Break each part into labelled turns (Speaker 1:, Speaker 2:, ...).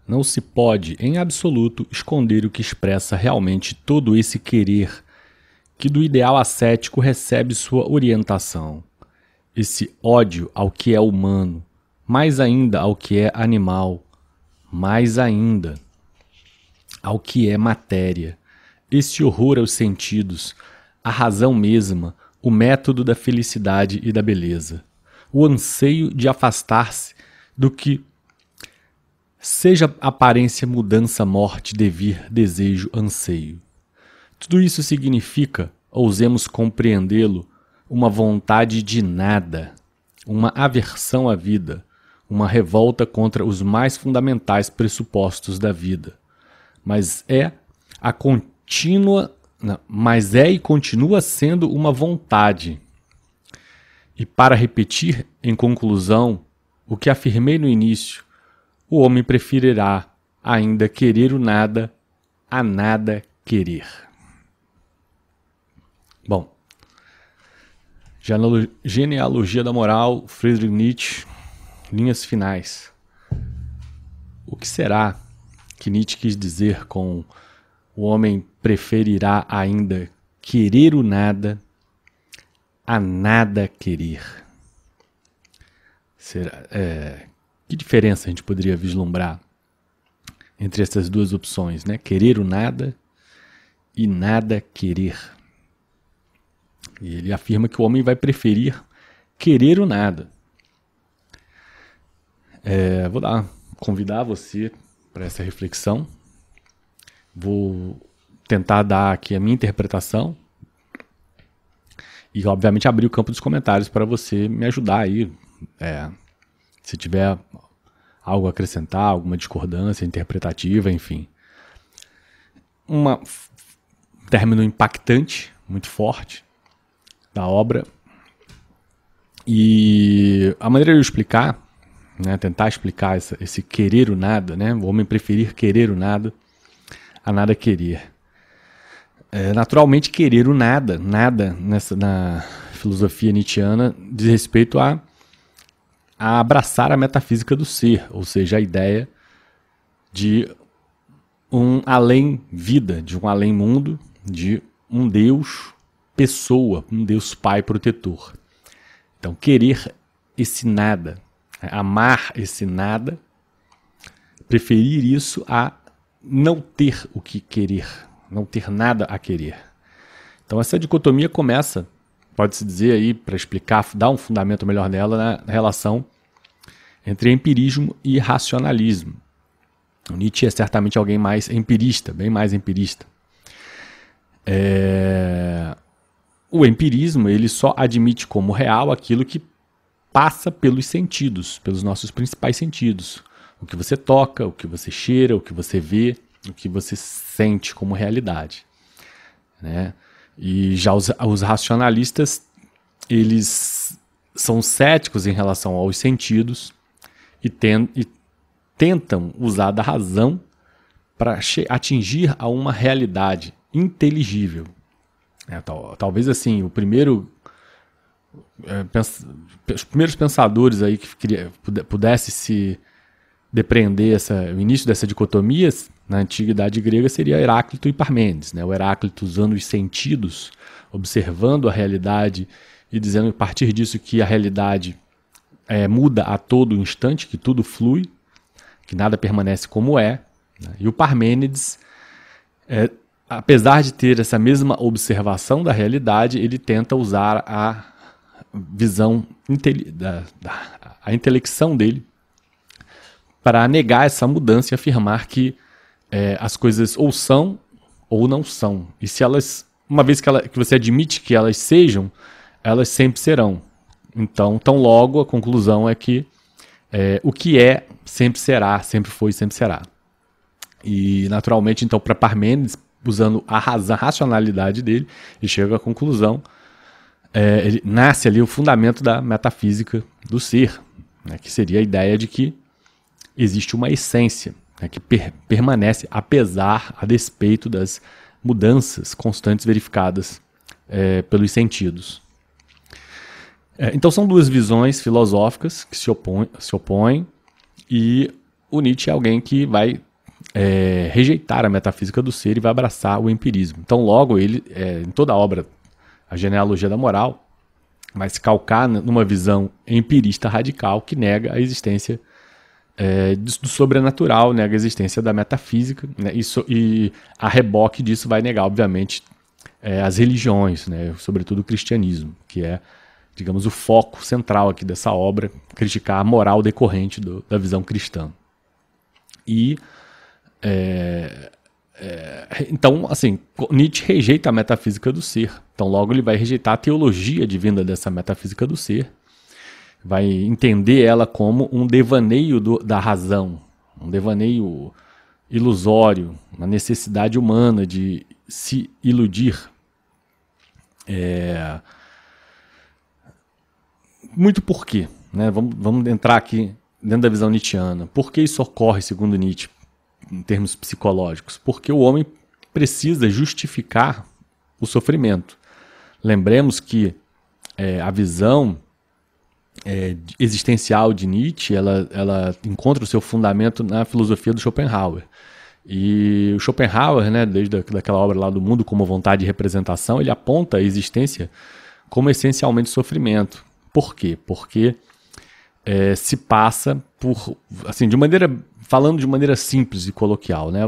Speaker 1: Não se pode, em absoluto, esconder o que expressa realmente todo esse querer, que do ideal ascético recebe sua orientação. Esse ódio ao que é humano, mais ainda ao que é animal, mais ainda ao que é matéria. Esse horror aos sentidos, a razão mesma, o método da felicidade e da beleza. O anseio de afastar-se do que seja aparência, mudança, morte, devir, desejo, anseio. Tudo isso significa, ousemos compreendê-lo, uma vontade de nada, uma aversão à vida, uma revolta contra os mais fundamentais pressupostos da vida. Mas é e continua sendo uma vontade. E para repetir em conclusão o que afirmei no início, o homem preferirá ainda querer o nada a nada querer. Bom, Genealogia da Moral, Friedrich Nietzsche, linhas finais. O que será que Nietzsche quis dizer com o homem preferirá ainda querer o nada a nada querer? Que diferença a gente poderia vislumbrar entre essas duas opções, né? Querer o nada e nada querer. E ele afirma que o homem vai preferir querer o nada. Vou convidar você para essa reflexão. Vou tentar dar aqui a minha interpretação e, obviamente, abrir o campo dos comentários para você me ajudar aí. Se tiver algo a acrescentar, alguma discordância interpretativa, enfim. Um término impactante, muito forte, da obra. E a maneira de eu explicar, né, tentar explicar esse querer o nada, né, o homem preferir querer o nada a nada querer. Naturalmente, querer o nada na filosofia nietzschiana diz respeito a abraçar a metafísica do ser, ou seja, a ideia de um além-vida, de um além-mundo, de um Deus pessoa, um Deus Pai protetor. Então, querer esse nada, amar esse nada, preferir isso a não ter o que querer, não ter nada a querer. Então, essa dicotomia começa, pode-se dizer aí, para explicar, dar um fundamento melhor nela, na relação entre empirismo e racionalismo. O Nietzsche é certamente alguém mais empirista, bem mais empirista. O empirismo, ele só admite como real aquilo que passa pelos sentidos, pelos nossos principais sentidos. O que você toca, o que você cheira, o que você vê, o que você sente como realidade, né? E já os racionalistas, eles são céticos em relação aos sentidos e tentam usar da razão para atingir a uma realidade inteligível. Talvez assim, os primeiros pensadores aí que pudesse se depreender o início dessa dicotomia na antiguidade grega seria Heráclito e Parmênides, né? O Heráclito usando os sentidos, observando a realidade e dizendo a partir disso que a realidade muda a todo instante, que tudo flui, que nada permanece como é, né? E o Parmênides, apesar de ter essa mesma observação da realidade, ele tenta usar a visão, a intelecção dele para negar essa mudança e afirmar que as coisas ou são ou não são. E se elas, uma vez que você admite que elas sejam, elas sempre serão. Então, tão logo a conclusão é que o que é sempre será, sempre foi, sempre será. E naturalmente, então, para Parmênides, usando a racionalidade dele, ele chega à conclusão, ele nasce ali o fundamento da metafísica do ser, né, que seria a ideia de que existe uma essência, né, que permanece a despeito das mudanças constantes verificadas pelos sentidos. Então são duas visões filosóficas que se opõem, e o Nietzsche é alguém que vai rejeitar a metafísica do ser e vai abraçar o empirismo. Então logo ele, em toda a obra, a Genealogia da Moral, vai se calcar numa visão empirista radical que nega a existência do sobrenatural, nega a existência da metafísica, né? E a reboque disso vai negar, obviamente, as religiões, né? Sobretudo o cristianismo, que é, digamos, o foco central aqui dessa obra, criticar a moral decorrente da visão cristã. E, então, assim, Nietzsche rejeita a metafísica do ser, então logo ele vai rejeitar a teologia divina dessa metafísica do ser, vai entender ela como um devaneio da razão, um devaneio ilusório, uma necessidade humana de se iludir. Muito por quê? Né? Vamos entrar aqui dentro da visão nietzschiana. Por que isso ocorre, segundo Nietzsche, em termos psicológicos? Porque o homem precisa justificar o sofrimento. Lembremos que a visão existencial de Nietzsche, ela encontra o seu fundamento na filosofia do Schopenhauer. E o Schopenhauer, né, desde aquela obra lá do Mundo como Vontade de Representação, ele aponta a existência como essencialmente sofrimento. Por quê? Porque se passa por, assim, falando de maneira simples e coloquial, né,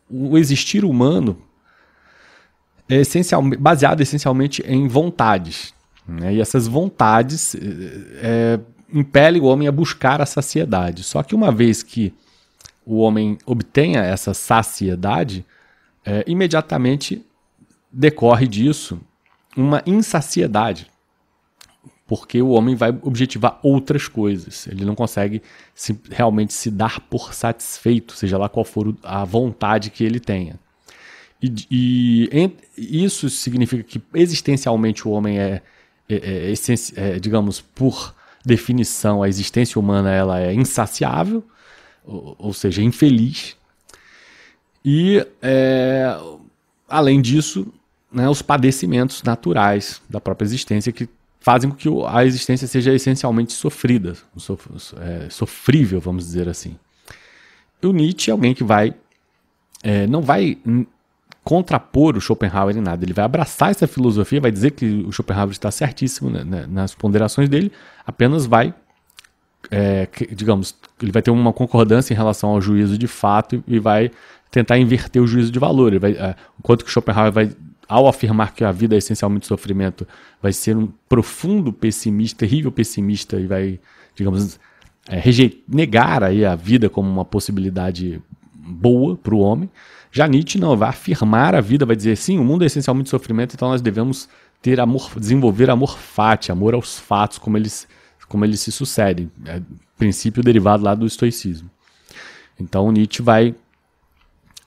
Speaker 1: o existir humano é baseado essencialmente em vontades. E essas vontades impelem o homem a buscar a saciedade. Só que uma vez que o homem obtenha essa saciedade, imediatamente decorre disso uma insaciedade, porque o homem vai objetivar outras coisas. Ele não consegue realmente se dar por satisfeito, seja lá qual for a vontade que ele tenha. E isso significa que existencialmente o homem digamos, por definição, a existência humana ela é insaciável, ou seja, infeliz. E, além disso, né, os padecimentos naturais da própria existência que fazem com que a existência seja essencialmente sofrida, sofrível, vamos dizer assim. E o Nietzsche é alguém que não vai contrapor o Schopenhauer em nada. Ele vai abraçar essa filosofia, vai dizer que o Schopenhauer está certíssimo, né, nas ponderações dele, apenas vai, digamos, ele vai ter uma concordância em relação ao juízo de fato e vai tentar inverter o juízo de valor. Enquanto que o Schopenhauer vai, ao afirmar que a vida é essencialmente sofrimento, vai ser um profundo pessimista, terrível pessimista, e vai, digamos, negar aí a vida como uma possibilidade boa para o homem. Já Nietzsche não, vai afirmar a vida, vai dizer, sim, o mundo é essencialmente sofrimento, então nós devemos desenvolver amor fati, amor aos fatos, como eles se sucedem. Princípio derivado lá do estoicismo. Então Nietzsche vai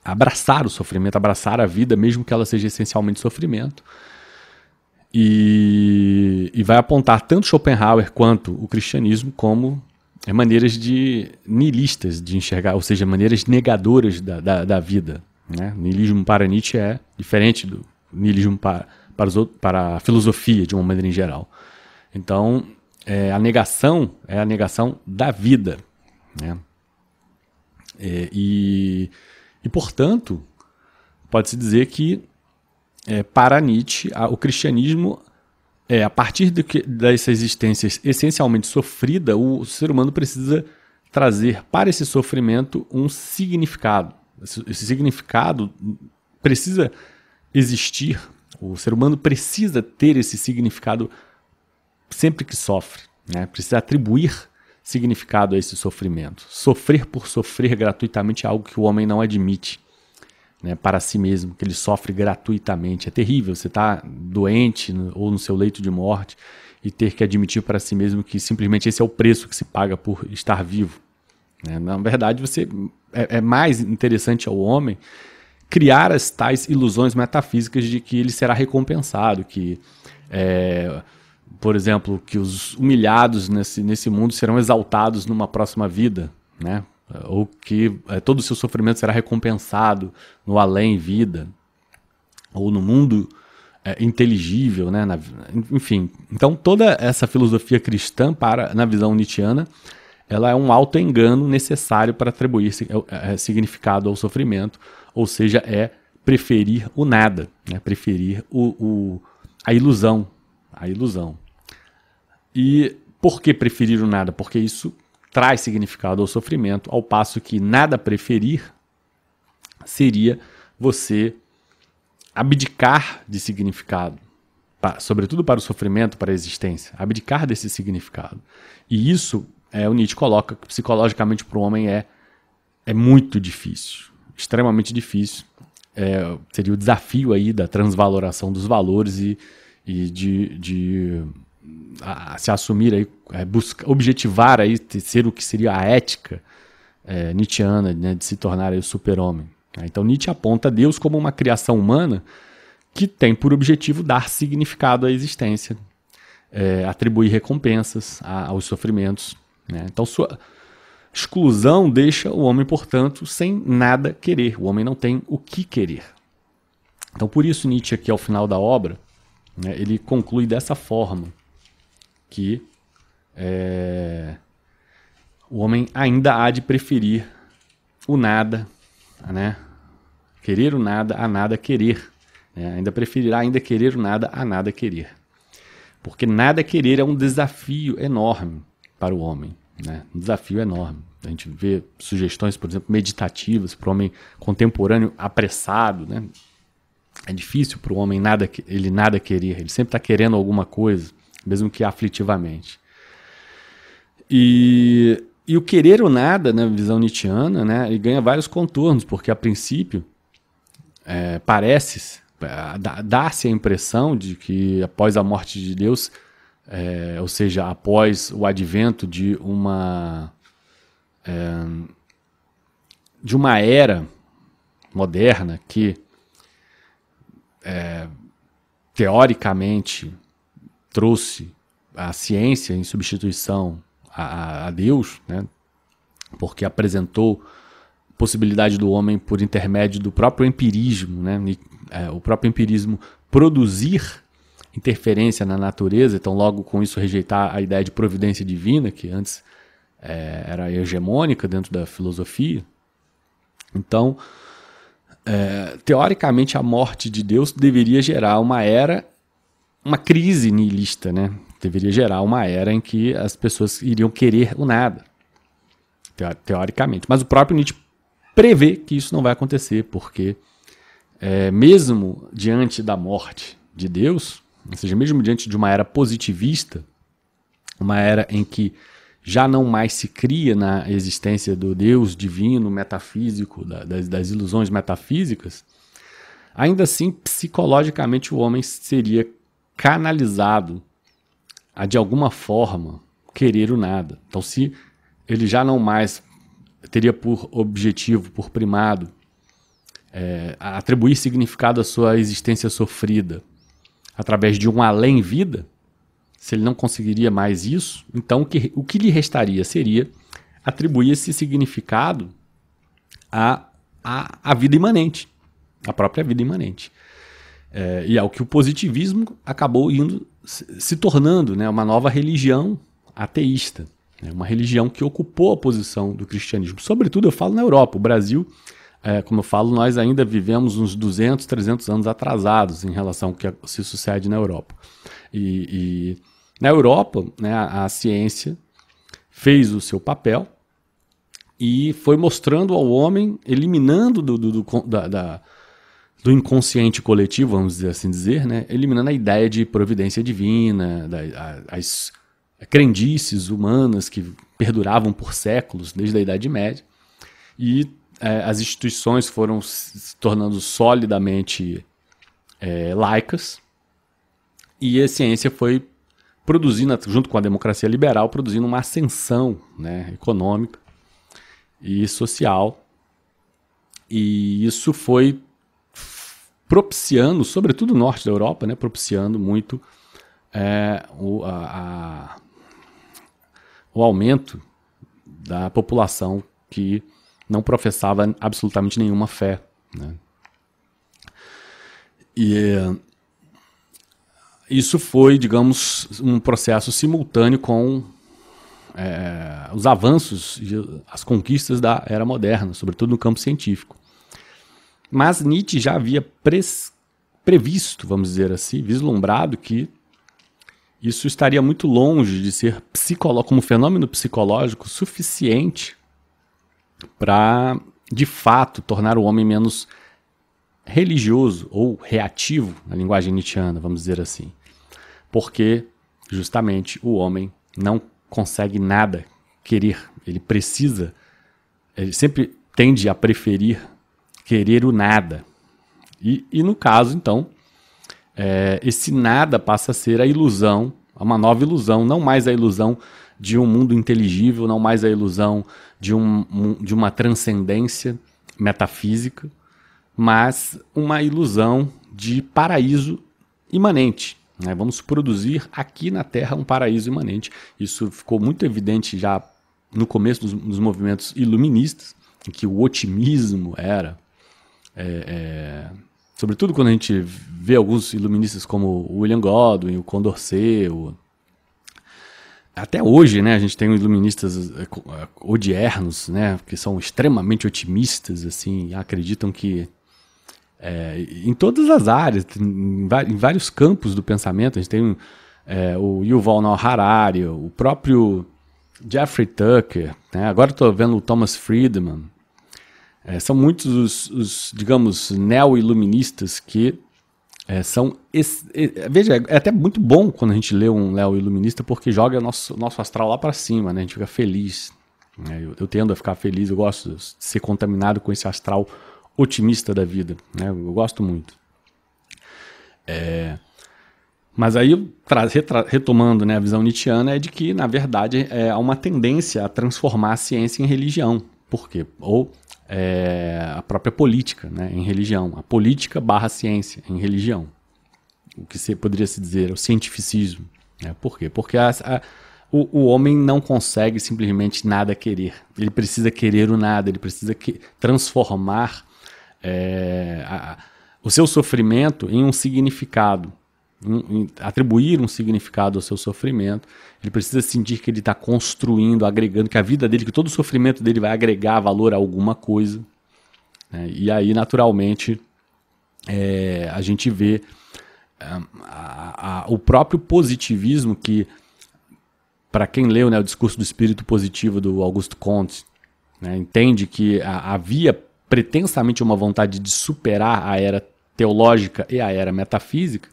Speaker 1: abraçar o sofrimento, abraçar a vida, mesmo que ela seja essencialmente sofrimento, e vai apontar tanto Schopenhauer quanto o cristianismo como maneiras nihilistas de enxergar, ou seja, maneiras negadoras da vida. Né? Nihilismo para Nietzsche é diferente do nihilismo para a filosofia, de uma maneira em geral. Então, a negação é a negação da vida. Né? E, portanto, pode-se dizer que, para Nietzsche, o cristianismo, a partir dessa existência essencialmente sofrida, o ser humano precisa trazer para esse sofrimento um significado. Esse significado precisa existir, o ser humano precisa ter esse significado sempre que sofre, né? Precisa atribuir significado a esse sofrimento. Sofrer por sofrer gratuitamente é algo que o homem não admite, né, para si mesmo, que ele sofre gratuitamente. É terrível você estar doente ou no seu leito de morte e ter que admitir para si mesmo que simplesmente esse é o preço que se paga por estar vivo. Na verdade, é mais interessante ao homem criar as tais ilusões metafísicas de que ele será recompensado, que, por exemplo, que os humilhados nesse mundo serão exaltados numa próxima vida, né? ou que todo o seu sofrimento será recompensado no além-vida, ou no mundo inteligível, né? Enfim, então toda essa filosofia cristã, na visão nietzschiana, ela é um auto-engano necessário para atribuir significado ao sofrimento, ou seja, é preferir o nada, né? Preferir a ilusão. A ilusão. E por que preferir o nada? Porque isso traz significado ao sofrimento, ao passo que nada preferir seria você abdicar de significado, sobretudo para o sofrimento, para a existência, abdicar desse significado. E isso, o Nietzsche coloca que psicologicamente para o homem é muito difícil, extremamente difícil. Seria o desafio aí da transvaloração dos valores e de se assumir aí, objetivar aí, ser o que seria a ética nietzschiana, né, de se tornar aí o super-homem. Então Nietzsche aponta Deus como uma criação humana que tem por objetivo dar significado à existência, atribuir recompensas aos sofrimentos, né? Então sua exclusão deixa o homem, portanto, sem nada querer. O homem não tem o que querer. Então por isso Nietzsche aqui ao final da obra, né, ele conclui dessa forma, que o homem ainda há de preferir o nada, né? Querer o nada a nada querer. Ainda preferirá querer o nada a nada querer. Porque nada querer é um desafio enorme para o homem, né? Um desafio enorme. A gente vê sugestões, por exemplo, meditativas para o homem contemporâneo apressado, né? É difícil para o homem nada querer. Ele sempre está querendo alguma coisa, mesmo que aflitivamente. E o querer o nada, na visão nietzschiana, né, ele ganha vários contornos, porque a princípio dá-se a impressão de que após a morte de Deus, ou seja, após o advento de uma era moderna que teoricamente trouxe a ciência em substituição a Deus, né? Porque apresentou possibilidade do homem por intermédio do próprio empirismo, né? O próprio empirismo produzir interferência na natureza, então logo com isso rejeitar a ideia de providência divina, que antes era hegemônica dentro da filosofia. Então, teoricamente, a morte de Deus deveria gerar uma crise nihilista, né? Deveria gerar uma era em que as pessoas iriam querer o nada, teoricamente. Mas o próprio Nietzsche prevê que isso não vai acontecer, porque mesmo diante da morte de Deus, ou seja, mesmo diante de uma era positivista, uma era em que já não mais se cria na existência do Deus divino, metafísico, das ilusões metafísicas, ainda assim, psicologicamente, o homem seria canalizado a, de alguma forma, querer o nada. Então, se ele já não mais teria por objetivo, por primado, atribuir significado à sua existência sofrida através de um além-vida, se ele não conseguiria mais isso, então o que lhe restaria seria atribuir esse significado à vida imanente, à própria vida imanente. E é o que o positivismo acabou se tornando, né, uma nova religião ateísta, né, uma religião que ocupou a posição do cristianismo. Sobretudo eu falo na Europa. O Brasil, como eu falo, nós ainda vivemos uns 200, 300 anos atrasados em relação ao que se sucede na Europa. E na Europa, né, a ciência fez o seu papel e foi mostrando ao homem, eliminando do inconsciente coletivo, vamos dizer, né, eliminando a ideia de providência divina, as crendices humanas que perduravam por séculos, desde a Idade Média, e as instituições foram se tornando solidamente laicas, e a ciência foi produzindo, junto com a democracia liberal, produzindo uma ascensão, né, econômica e social, e isso foi propiciando, sobretudo no norte da Europa, né, propiciando muito o aumento da população que não professava absolutamente nenhuma fé, né? E isso foi, digamos, um processo simultâneo com os avanços e as conquistas da era moderna, sobretudo no campo científico. Mas Nietzsche já havia previsto, vamos dizer assim, vislumbrado que isso estaria muito longe de ser como fenômeno psicológico suficiente para, de fato, tornar o homem menos religioso ou reativo, na linguagem nietzschiana, vamos dizer assim. Porque, justamente, o homem não consegue nada querer. Ele sempre tende a preferir querer o nada. E no caso, então, esse nada passa a ser a ilusão, uma nova ilusão, não mais a ilusão de um mundo inteligível, não mais a ilusão de uma transcendência metafísica, mas uma ilusão de paraíso imanente, né? Vamos produzir aqui na Terra um paraíso imanente. Isso ficou muito evidente já no começo dos movimentos iluministas, em que o otimismo era... sobretudo quando a gente vê alguns iluministas como o William Godwin, o Condorcet, até hoje, né, a gente tem iluministas odiernos, né, que são extremamente otimistas, assim, acreditam que em todas as áreas, em vários campos do pensamento, a gente tem o Yuval Noah Harari, o próprio Jeffrey Tucker, né, agora estou vendo o Thomas Friedman. São muitos os digamos, neo-iluministas que são... veja, é até muito bom quando a gente lê um neo-iluminista, porque joga nosso astral lá para cima, né? A gente fica feliz. Eu tendo a ficar feliz, eu gosto de ser contaminado com esse astral otimista da vida, né? Eu gosto muito. Mas aí, retomando, né, a visão nietzschiana, é de que, na verdade, há uma tendência a transformar a ciência em religião. Por quê? Ou a própria política, né, em religião. A política barra ciência em religião. O que poderia se dizer é o cientificismo. Né? Por quê? Porque o homem não consegue simplesmente nada querer. Ele precisa querer o nada, ele precisa transformar o seu sofrimento em um significado. Atribuir um significado ao seu sofrimento. Ele precisa sentir que ele está construindo, agregando, que a vida dele, que todo o sofrimento dele vai agregar valor a alguma coisa, né? E aí, naturalmente, a gente vê o próprio positivismo que, para quem leu, né, o Discurso do Espírito Positivo do Auguste Comte, né, entende que havia pretensamente uma vontade de superar a era teológica e a era metafísica.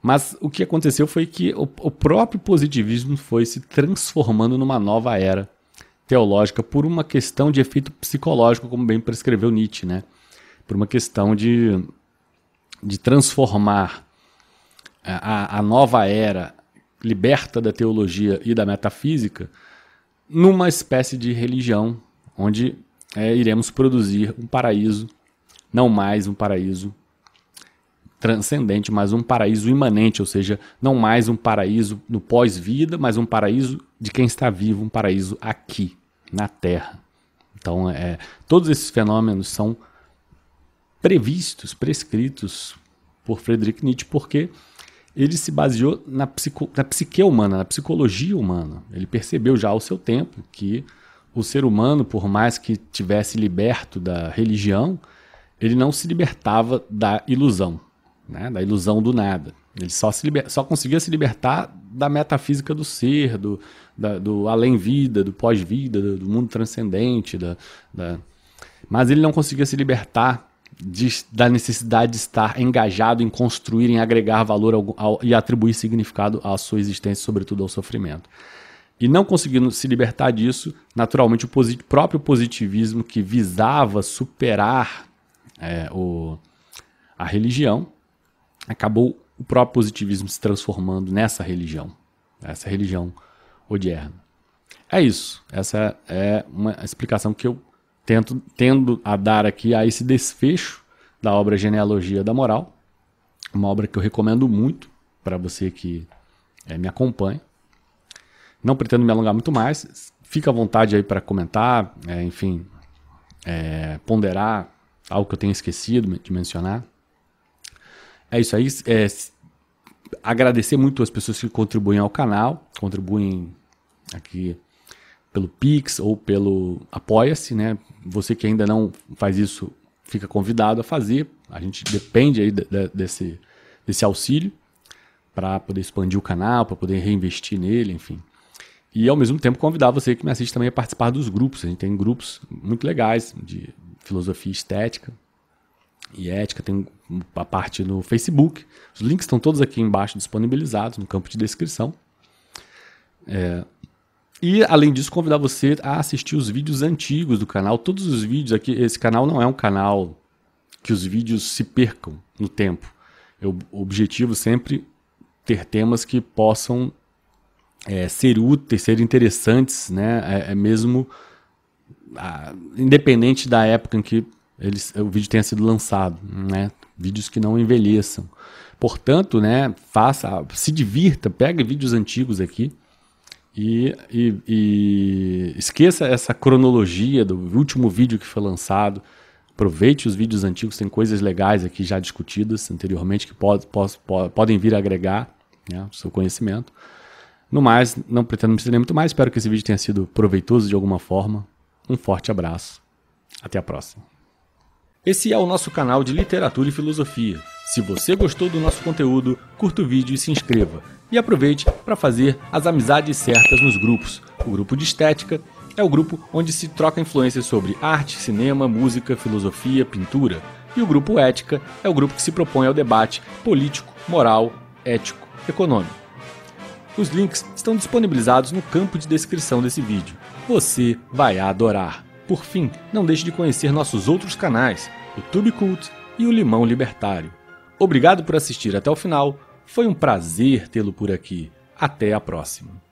Speaker 1: Mas o que aconteceu foi que o próprio positivismo foi se transformando numa nova era teológica por uma questão de efeito psicológico, como bem prescreveu Nietzsche, né? Por uma questão de transformar a nova era liberta da teologia e da metafísica numa espécie de religião, onde iremos produzir um paraíso, não mais um paraíso transcendente, mas um paraíso imanente, ou seja, não mais um paraíso no pós-vida, mas um paraíso de quem está vivo, um paraíso aqui, na Terra. Então, todos esses fenômenos são prescritos por Friedrich Nietzsche, porque ele se baseou na psique humana, na psicologia humana. Ele percebeu já ao seu tempo que o ser humano, por mais que tivesse liberto da religião, ele não se libertava da ilusão. Né, da ilusão do nada. Ele só conseguia se libertar da metafísica do ser, do além-vida, do pós-vida, do mundo transcendente. Mas ele não conseguia se libertar da necessidade de estar engajado em construir, em agregar valor e atribuir significado à sua existência, sobretudo ao sofrimento. E não conseguindo se libertar disso, naturalmente o próprio positivismo, que visava superar a religião, acabou o próprio positivismo se transformando nessa religião odierna. É isso. Essa é uma explicação que eu tendo a dar aqui a esse desfecho da obra Genealogia da Moral, uma obra que eu recomendo muito para você que me acompanha. Não pretendo me alongar muito mais. Fica à vontade aí para comentar, enfim, ponderar algo que eu tenha esquecido de mencionar. É isso aí. Agradecer muito as pessoas que contribuem ao canal, contribuem aqui pelo Pix ou pelo Apoia-se, né? Você que ainda não faz isso, fica convidado a fazer. A gente depende aí desse auxílio para poder expandir o canal, para poder reinvestir nele, enfim. E ao mesmo tempo convidar você que me assiste também a participar dos grupos. A gente tem grupos muito legais de filosofia estética e ética, tem a parte no Facebook. Os links estão todos aqui embaixo disponibilizados no campo de descrição. E além disso, convidar você a assistir os vídeos antigos do canal. Todos os vídeos aqui, esse canal não é um canal que os vídeos se percam no tempo. O objetivo sempre ter temas que possam ser úteis, ser interessantes, né? Mesmo independente da época em que o vídeo tenha sido lançado, né? Vídeos que não envelheçam. Portanto, né, se divirta, pegue vídeos antigos aqui e esqueça essa cronologia do último vídeo que foi lançado. Aproveite os vídeos antigos, tem coisas legais aqui já discutidas anteriormente que podem vir a agregar, né, o seu conhecimento. No mais, não pretendo me estender muito mais, espero que esse vídeo tenha sido proveitoso de alguma forma. Um forte abraço. Até a próxima. Esse é o nosso canal de literatura e filosofia. Se você gostou do nosso conteúdo, curta o vídeo e se inscreva. E aproveite para fazer as amizades certas nos grupos. O grupo de estética é o grupo onde se troca influências sobre arte, cinema, música, filosofia, pintura. E o grupo ética é o grupo que se propõe ao debate político, moral, ético, econômico. Os links estão disponibilizados no campo de descrição desse vídeo. Você vai adorar! Por fim, não deixe de conhecer nossos outros canais, o TubeCult e o Limão Libertário. Obrigado por assistir até o final, foi um prazer tê-lo por aqui. Até a próxima!